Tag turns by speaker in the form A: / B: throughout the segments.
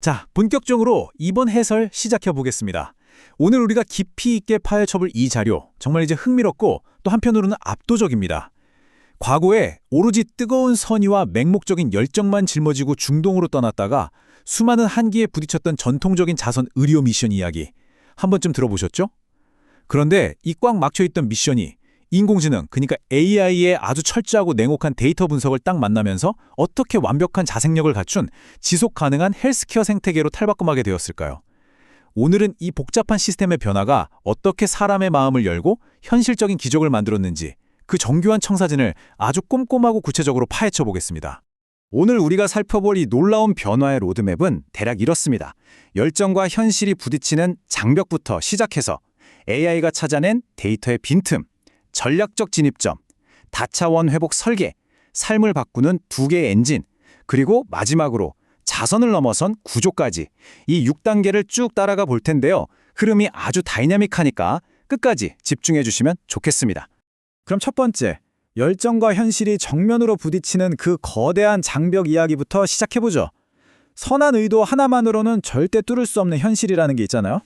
A: 자, 본격적으로 이번 해설 시작해 보겠습니다. 오늘 우리가 깊이 있게 파헤쳐볼 이 자료, 정말 이제 흥미롭고 또 한편으로는 압도적입니다. 과거에 오로지 뜨거운 선의와 맹목적인 열정만 짊어지고 중동으로 떠났다가 수많은 한기에 부딪혔던 전통적인 자선 의료 미션 이야기 한 번쯤 들어보셨죠? 그런데 이 꽉 막혀있던 미션이 인공지능, 그러니까 AI의 아주 철저하고 냉혹한 데이터 분석을 딱 만나면서 어떻게 완벽한 자생력을 갖춘 지속 가능한 헬스케어 생태계로 탈바꿈하게 되었을까요? 오늘은 이 복잡한 시스템의 변화가 어떻게 사람의 마음을 열고 현실적인 기적을 만들었는지 그 정교한 청사진을 아주 꼼꼼하고 구체적으로 파헤쳐 보겠습니다.
B: 오늘 우리가 살펴볼 이 놀라운 변화의 로드맵은 대략 이렇습니다. 열정과 현실이 부딪히는 장벽부터 시작해서 AI가 찾아낸 데이터의 빈틈, 전략적 진입점, 다차원 회복 설계, 삶을 바꾸는 두 개의 엔진, 그리고 마지막으로 자선을 넘어선 구조까지 이 6단계를 쭉 따라가 볼 텐데요. 흐름이 아주 다이나믹하니까 끝까지 집중해 주시면 좋겠습니다. 그럼 첫 번째, 열정과 현실이 정면으로 부딪히는 그 거대한 장벽 이야기부터 시작해보죠. 선한 의도 하나만으로는 절대 뚫을 수 없는 현실이라는 게 있잖아요.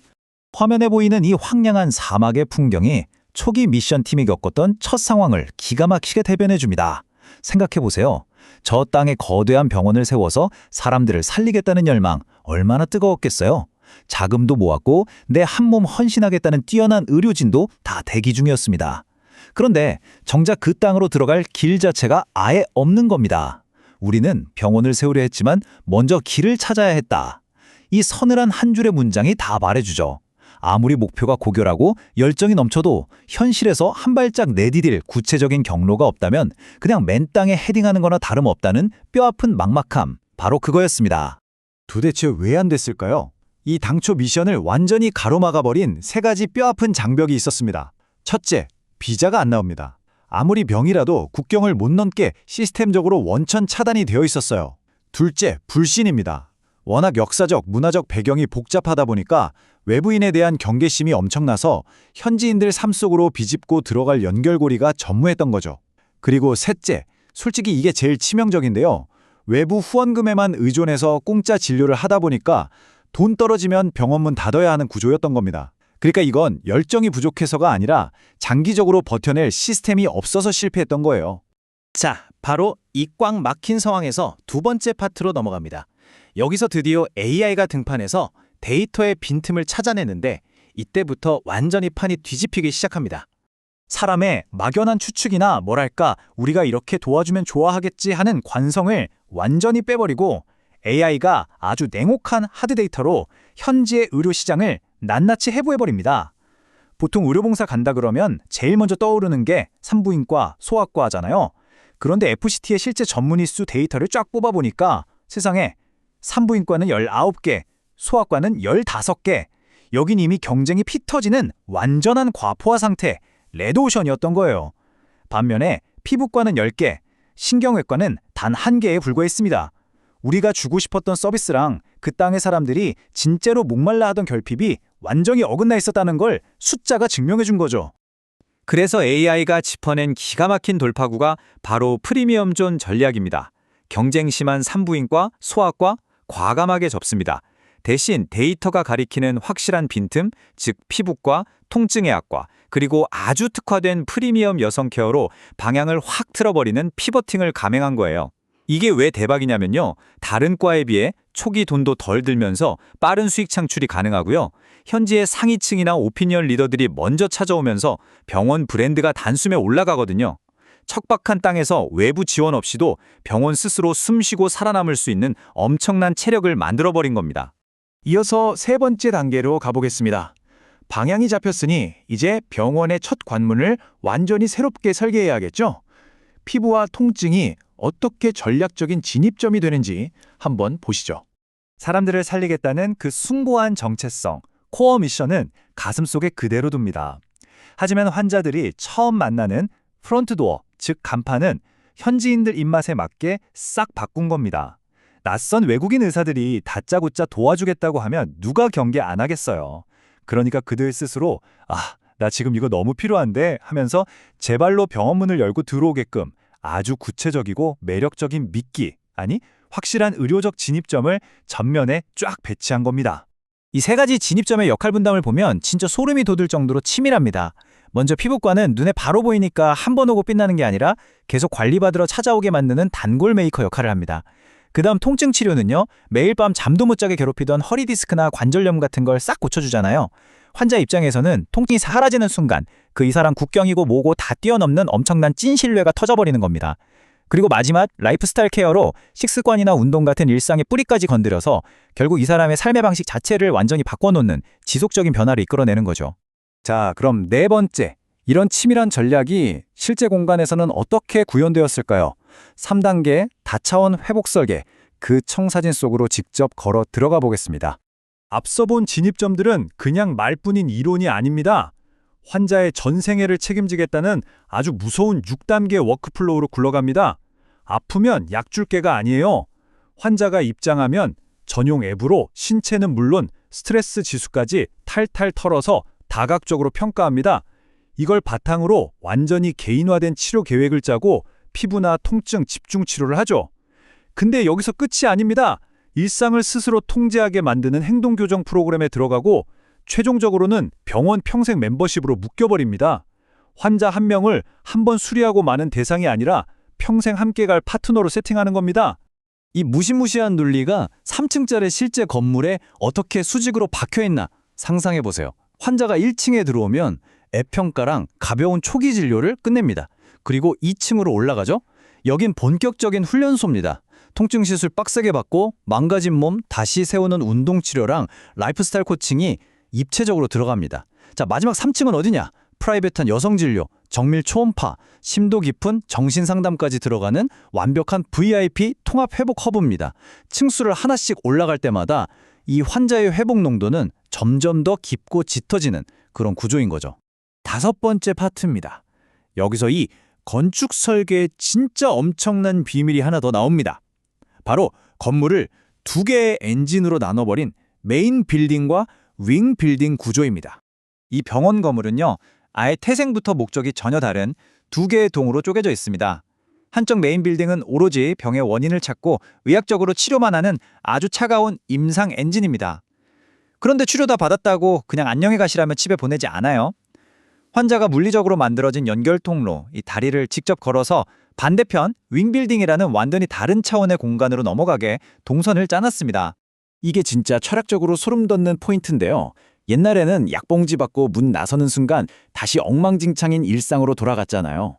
C: 화면에 보이는 이 황량한 사막의 풍경이 초기 미션팀이 겪었던 첫 상황을 기가 막히게 대변해줍니다. 생각해보세요. 저 땅에 거대한 병원을 세워서 사람들을 살리겠다는 열망 얼마나 뜨거웠겠어요. 자금도 모았고 내 한 몸 헌신하겠다는 뛰어난 의료진도 다 대기 중이었습니다. 그런데 정작 그 땅으로 들어갈 길 자체가 아예 없는 겁니다. 우리는 병원을 세우려 했지만 먼저 길을 찾아야 했다. 이 서늘한 한 줄의 문장이 다 말해주죠. 아무리 목표가 고결하고 열정이 넘쳐도 현실에서 한 발짝 내디딜 구체적인 경로가 없다면 그냥 맨 땅에 헤딩하는 거나 다름없다는 뼈아픈 막막함, 바로 그거였습니다.
B: 도대체 왜 안 됐을까요? 이 당초 미션을 완전히 가로막아버린 세 가지 뼈아픈 장벽이 있었습니다. 첫째, 비자가 안 나옵니다. 아무리 병이라도 국경을 못 넘게 시스템적으로 원천 차단이 되어 있었어요. 둘째, 불신입니다. 워낙 역사적, 문화적 배경이 복잡하다 보니까 외부인에 대한 경계심이 엄청나서 현지인들 삶 속으로 비집고 들어갈 연결고리가 전무했던 거죠. 그리고 셋째, 솔직히 이게 제일 치명적인데요. 외부 후원금에만 의존해서 공짜 진료를 하다 보니까 돈 떨어지면 병원 문 닫아야 하는 구조였던 겁니다. 그러니까 이건 열정이 부족해서가 아니라 장기적으로 버텨낼 시스템이 없어서 실패했던 거예요.
D: 자, 바로 이 꽉 막힌 상황에서 두 번째 파트로 넘어갑니다. 여기서 드디어 AI가 등판해서 데이터의 빈틈을 찾아내는데 이때부터 완전히 판이 뒤집히기 시작합니다.
C: 사람의 막연한 추측이나 뭐랄까 우리가 이렇게 도와주면 좋아하겠지 하는 관성을 완전히 빼버리고 AI가 아주 냉혹한 하드 데이터로 현지의 의료 시장을 낱낱이 해부해버립니다. 보통 의료봉사 간다 그러면 제일 먼저 떠오르는 게 산부인과, 소아과잖아요. 그런데 FCT의 실제 전문의 수 데이터를 쫙 뽑아보니까 세상에 산부인과는 19개, 소아과는 15개, 여긴 이미 경쟁이 피 터지는 완전한 과포화 상태, 레드오션이었던 거예요. 반면에 피부과는 10개, 신경외과는 단 1개에 불과했습니다. 우리가 주고 싶었던 서비스랑 그 땅의 사람들이 진짜로 목말라 하던 결핍이 완전히 어긋나 있었다는 걸 숫자가 증명해 준 거죠.
D: 그래서 AI가 짚어낸 기가 막힌 돌파구가 바로 프리미엄 존 전략입니다. 경쟁 심한 산부인과, 소아과, 과감하게 접습니다. 대신 데이터가 가리키는 확실한 빈틈, 즉 피부과, 통증의 악과, 그리고 아주 특화된 프리미엄 여성 케어로 방향을 확 틀어버리는 피버팅을 감행한 거예요. 이게 왜 대박이냐면요. 다른 과에 비해 초기 돈도 덜 들면서 빠른 수익 창출이 가능하고요. 현지의 상위층이나 오피니언 리더들이 먼저 찾아오면서 병원 브랜드가 단숨에 올라가거든요. 척박한 땅에서 외부 지원 없이도 병원 스스로 숨쉬고 살아남을 수 있는 엄청난 체력을 만들어버린 겁니다.
B: 이어서 세 번째 단계로 가보겠습니다. 방향이 잡혔으니 이제 병원의 첫 관문을 완전히 새롭게 설계해야겠죠? 피부와 통증이 어떻게 전략적인 진입점이 되는지 한번 보시죠.
C: 사람들을 살리겠다는 그 숭고한 정체성, 코어 미션은 가슴속에 그대로 둡니다. 하지만 환자들이 처음 만나는 프론트도어, 즉 간판은 현지인들 입맛에 맞게 싹 바꾼 겁니다. 낯선 외국인 의사들이 다짜고짜 도와주겠다고 하면 누가 경계 안 하겠어요. 그러니까 그들 스스로 나 지금 이거 너무 필요한데 하면서 제발로 병원 문을 열고 들어오게끔 아주 구체적이고 매력적인 미끼, 아니 확실한 의료적 진입점을 전면에 쫙 배치한 겁니다. 이 세 가지 진입점의 역할 분담을 보면 진짜 소름이 돋을 정도로 치밀합니다. 먼저 피부과는 눈에 바로 보이니까 한 번 오고 빛나는 게 아니라 계속 관리받으러 찾아오게 만드는 단골 메이커 역할을 합니다. 그다음 통증 치료는요. 매일 밤 잠도 못 자게 괴롭히던 허리 디스크나 관절염 같은 걸 싹 고쳐주잖아요. 환자 입장에서는 통증이 사라지는 순간 그 이 사람 국경이고 뭐고 다 뛰어넘는 엄청난 찐 신뢰가 터져버리는 겁니다. 그리고 마지막 라이프스타일 케어로 식습관이나 운동 같은 일상의 뿌리까지 건드려서 결국 이 사람의 삶의 방식 자체를 완전히 바꿔놓는 지속적인 변화를 이끌어내는 거죠. 자, 그럼 네 번째. 이런 치밀한 전략이 실제 공간에서는 어떻게 구현되었을까요? 3단계 다차원 회복 설계, 그 청사진 속으로 직접 걸어 들어가 보겠습니다.
B: 앞서 본 진입점들은 그냥 말뿐인 이론이 아닙니다. 환자의 전생애를 책임지겠다는 아주 무서운 6단계 워크플로우로 굴러갑니다. 아프면 약 줄 게가 아니에요. 환자가 입장하면 전용 앱으로 신체는 물론 스트레스 지수까지 탈탈 털어서 다각적으로 평가합니다. 이걸 바탕으로 완전히 개인화된 치료 계획을 짜고 피부나 통증 집중 치료를 하죠. 근데 여기서 끝이 아닙니다. 일상을 스스로 통제하게 만드는 행동교정 프로그램에 들어가고 최종적으로는 병원 평생 멤버십으로 묶여버립니다. 환자 한 명을 한 번 수리하고 마는 대상이 아니라 평생 함께 갈 파트너로 세팅하는 겁니다.
C: 이 무시무시한 논리가 3층짜리 실제 건물에 어떻게 수직으로 박혀있나 상상해보세요. 환자가 1층에 들어오면 앱 평가랑 가벼운 초기 진료를 끝냅니다. 그리고 2층으로 올라가죠? 여긴 본격적인 훈련소입니다. 통증 시술 빡세게 받고 망가진 몸 다시 세우는 운동치료랑 라이프스타일 코칭이 입체적으로 들어갑니다. 자, 마지막 3층은 어디냐? 프라이빗한 여성진료, 정밀 초음파, 심도 깊은 정신상담까지 들어가는 완벽한 VIP 통합회복 허브입니다. 층수를 하나씩 올라갈 때마다 이 환자의 회복 농도는 점점 더 깊고 짙어지는 그런 구조인 거죠. 5번째 파트입니다. 여기서 이 건축 설계의 진짜 엄청난 비밀이 하나 더 나옵니다. 바로 건물을 2개의 엔진으로 나눠버린 메인 빌딩과 윙 빌딩 구조입니다. 이 병원 건물은요, 아예 태생부터 목적이 전혀 다른 2개의 동으로 쪼개져 있습니다. 한쪽 메인 빌딩은 오로지 병의 원인을 찾고 의학적으로 치료만 하는 아주 차가운 임상 엔진입니다. 그런데 치료 다 받았다고 그냥 안녕히 가시라면 집에 보내지 않아요. 환자가 물리적으로 만들어진 연결 통로, 이 다리를 직접 걸어서 반대편 윙빌딩이라는 완전히 다른 차원의 공간으로 넘어가게 동선을 짜놨습니다. 이게 진짜 철학적으로 소름 돋는 포인트인데요. 옛날에는 약봉지 받고 문 나서는 순간 다시 엉망진창인 일상으로 돌아갔잖아요.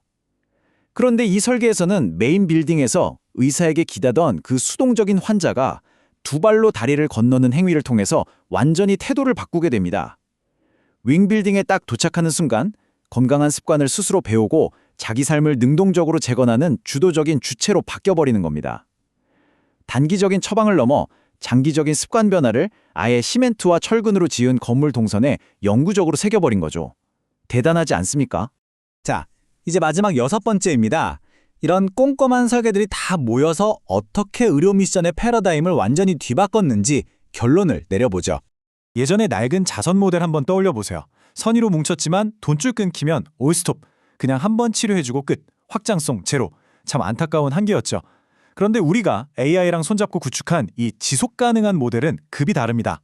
C: 그런데 이 설계에서는 메인 빌딩에서 의사에게 기다던 그 수동적인 환자가 2발로 다리를 건너는 행위를 통해서 완전히 태도를 바꾸게 됩니다. 윙빌딩에 딱 도착하는 순간 건강한 습관을 스스로 배우고 자기 삶을 능동적으로 재건하는 주도적인 주체로 바뀌어버리는 겁니다. 단기적인 처방을 넘어 장기적인 습관 변화를 아예 시멘트와 철근으로 지은 건물 동선에 영구적으로 새겨버린 거죠. 대단하지 않습니까? 자, 이제 마지막 6번째입니다. 이런 꼼꼼한 설계들이 다 모여서 어떻게 의료 미션의 패러다임을 완전히 뒤바꿨는지 결론을 내려보죠. 예전의 낡은 자선 모델 한번 떠올려 보세요. 선의로 뭉쳤지만 돈줄 끊기면 올스톱. 그냥 한번 치료해주고 끝. 확장성 제로. 참 안타까운 한계였죠. 그런데 우리가 AI랑 손잡고 구축한 이 지속 가능한 모델은 급이 다릅니다.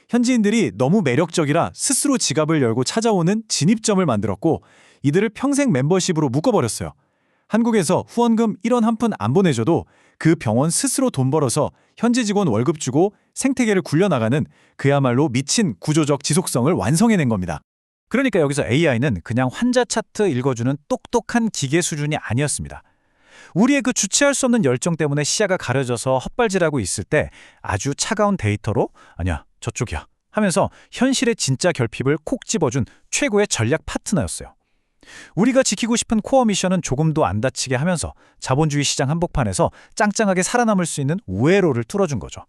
C: 현지인들이 너무 매력적이라 스스로 지갑을 열고 찾아오는 진입점을 만들었고 이들을 평생 멤버십으로 묶어버렸어요. 한국에서 후원금 1원 한 푼 안 보내줘도 그 병원 스스로 돈 벌어서 현지 직원 월급 주고 생태계를 굴려나가는 그야말로 미친 구조적 지속성을 완성해낸 겁니다. 그러니까 여기서 AI는 그냥 환자 차트 읽어주는 똑똑한 기계 수준이 아니었습니다. 우리의 그 주체할 수 없는 열정 때문에 시야가 가려져서 헛발질하고 있을 때 아주 차가운 데이터로 아니야, 저쪽이야 하면서 현실의 진짜 결핍을 콕 집어준 최고의 전략 파트너였어요. 우리가 지키고 싶은 코어 미션은 조금도 안 다치게 하면서 자본주의 시장 한복판에서 짱짱하게 살아남을 수 있는 우회로를 뚫어준 거죠.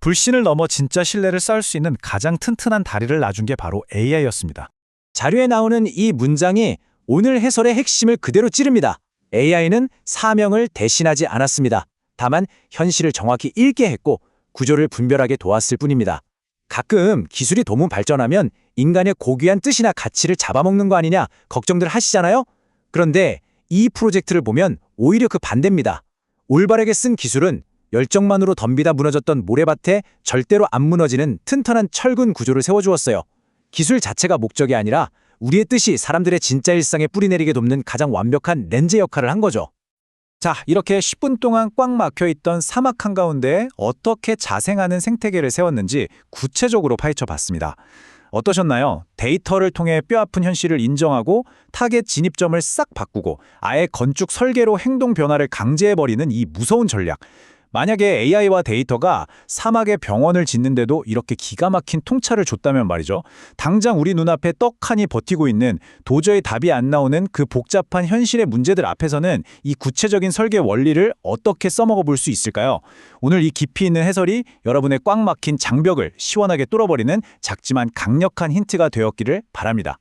C: 불신을 넘어 진짜 신뢰를 쌓을 수 있는 가장 튼튼한 다리를 놔준 게 바로 AI였습니다. 자료에 나오는 이 문장이 오늘 해설의 핵심을 그대로 찌릅니다. AI는 사명을 대신하지 않았습니다. 다만 현실을 정확히 읽게 했고 구조를 분별하게 도왔을 뿐입니다. 가끔 기술이 너무 발전하면 인간의 고귀한 뜻이나 가치를 잡아먹는 거 아니냐 걱정들 하시잖아요? 그런데 이 프로젝트를 보면 오히려 그 반대입니다. 올바르게 쓴 기술은 열정만으로 덤비다 무너졌던 모래밭에 절대로 안 무너지는 튼튼한 철근 구조를 세워주었어요. 기술 자체가 목적이 아니라 우리의 뜻이 사람들의 진짜 일상에 뿌리내리게 돕는 가장 완벽한 렌즈 역할을 한 거죠. 자, 이렇게 10분 동안 꽉 막혀있던 사막 한가운데 어떻게 자생하는 생태계를 세웠는지 구체적으로 파헤쳐 봤습니다. 어떠셨나요? 데이터를 통해 뼈아픈 현실을 인정하고 타겟 진입점을 싹 바꾸고 아예 건축 설계로 행동 변화를 강제해버리는 이 무서운 전략. 만약에 AI와 데이터가 사막에 병원을 짓는데도 이렇게 기가 막힌 통찰을 줬다면 말이죠. 당장 우리 눈앞에 떡하니 버티고 있는 도저히 답이 안 나오는 그 복잡한 현실의 문제들 앞에서는 이 구체적인 설계 원리를 어떻게 써먹어 볼 수 있을까요? 오늘 이 깊이 있는 해설이 여러분의 꽉 막힌 장벽을 시원하게 뚫어버리는 작지만 강력한 힌트가 되었기를 바랍니다.